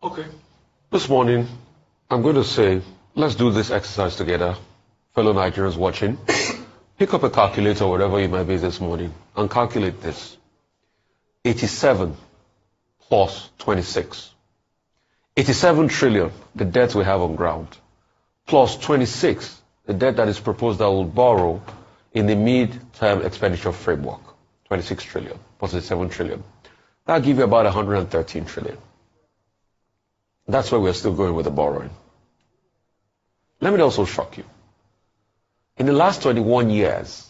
Okay. This morning, I'm going to say, let's do this exercise together. Fellow Nigerians watching, pick up a calculator, wherever you might be this morning, and calculate this. 87 plus 26. 87 trillion, the debt we have on ground, plus 26, the debt that is proposed that will borrow in the mid-term expenditure framework. 26 trillion plus 7 trillion. That'll give you about 113 trillion. That's where we're still going with the borrowing. Let me also shock you. In the last 21 years,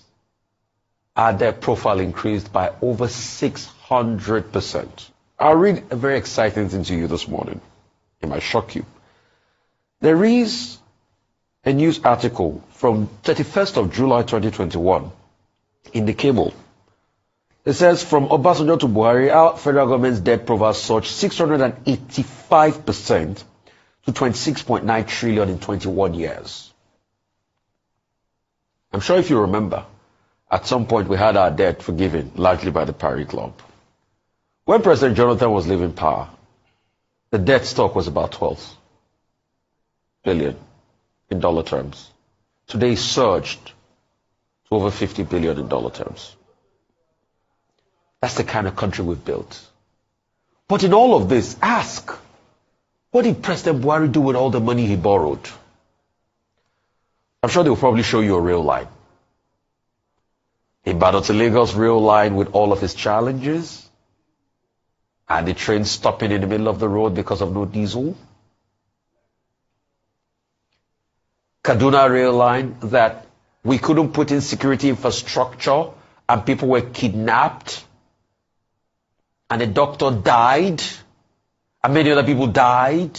our debt profile increased by over 600%. I'll read a very exciting thing to you this morning. It might shock you. There is a news article from 31st of July 2021 in the cable. It says, from Obasanjo to Buhari, our federal government's debt profile surged 685% to 26.9 trillion in 21 years. I'm sure if you remember, at some point we had our debt forgiven, largely by the Paris Club. When President Jonathan was leaving power, the debt stock was about 12 billion in dollar terms. Today it surged to over 50 billion in dollar terms. That's the kind of country we've built. But in all of this, ask, what did President Buhari do with all the money he borrowed? I'm sure they'll probably show you a rail line. Ibadan to Lagos rail line with all of its challenges, and the train stopping in the middle of the road because of no diesel. Kaduna rail line that we couldn't put in security infrastructure and people were kidnapped and a doctor died and many other people died.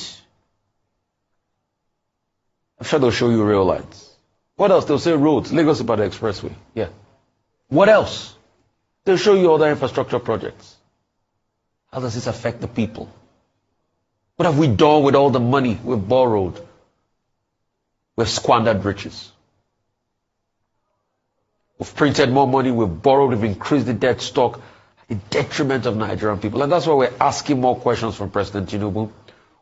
I'm sure they'll show you rail lines. What else? They'll say roads, Lagos Ibadan Expressway. Yeah. What else? They'll show you other infrastructure projects. How does this affect the people? What have we done with all the money we've borrowed? We've squandered riches. We've printed more money, we've borrowed, we've increased the debt stock at the detriment of Nigerian people. And that's why we're asking more questions from President Tinubu.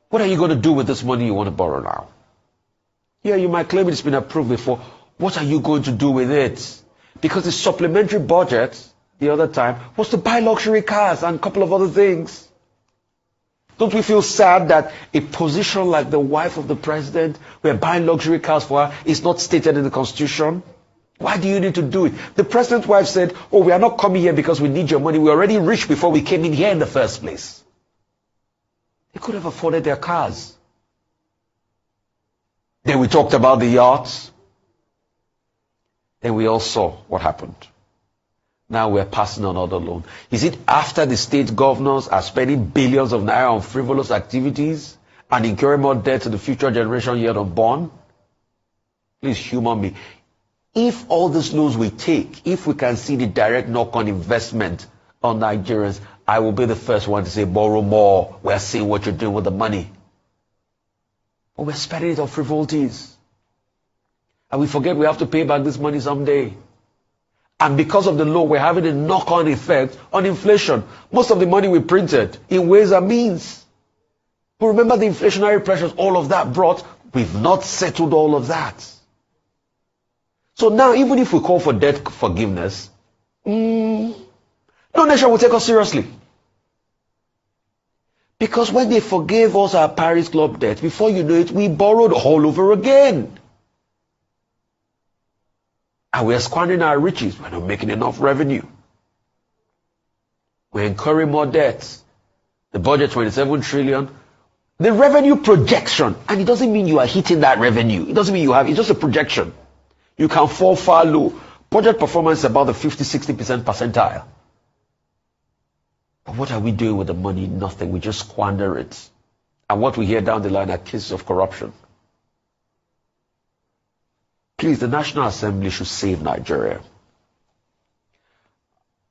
What are you going to do with this money you want to borrow now? Yeah, you might claim it's been approved before. What are you going to do with it? Because the supplementary budget the other time was to buy luxury cars and a couple of other things. Don't we feel sad that a position like the wife of the president, we're buying luxury cars for her, is not stated in the Constitution? Why do you need to do it? The president's wife said, oh, we are not coming here because we need your money. We're already rich before we came in here in the first place. They could have afforded their cars. Then we talked about the yachts. Then we all saw what happened. Now we're passing another loan. Is it after the state governors are spending billions of naira on frivolous activities and incurring more debt to the future generation yet unborn? Please humor me. If all these loans we take, if we can see the direct knock-on investment on Nigerians, I will be the first one to say, borrow more. We're seeing what you're doing with the money. But we're spending it on frivolities. And we forget we have to pay back this money someday. And because of the law, we're having a knock-on effect on inflation. Most of the money we printed in ways and means. But remember the inflationary pressures all of that brought. We've not settled all of that. So now, even if we call for debt forgiveness, no nation will take us seriously. Because when they forgave us our Paris Club debt, before you know it, we borrowed all over again. And we're squandering our riches. We're not making enough revenue. We're incurring more debts. The budget, 27 trillion. The revenue projection, and it doesn't mean you are hitting that revenue. It doesn't mean you have, it's just a projection. You can fall far low. Budget performance is about the 50-60% percentile. But what are we doing with the money? Nothing. We just squander it. And what we hear down the line are cases of corruption. Please, the National Assembly should save Nigeria.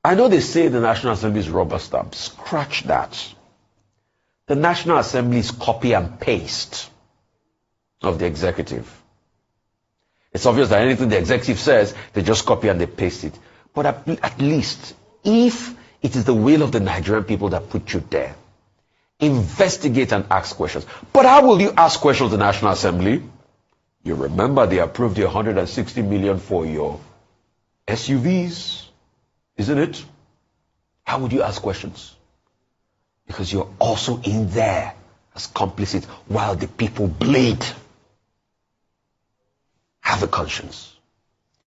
I know they say the National Assembly is rubber stamp. Scratch that. The National Assembly is copy and paste of the executive. It's obvious that anything the executive says, they just copy and they paste it. But at least, if it is the will of the Nigerian people that put you there, Investigate and ask questions. But how will you ask questions in the National Assembly? You remember they approved the 160 million for your SUVs, isn't it? How would you ask questions? Because you're also in there as complicit while the people bleed. Have a conscience.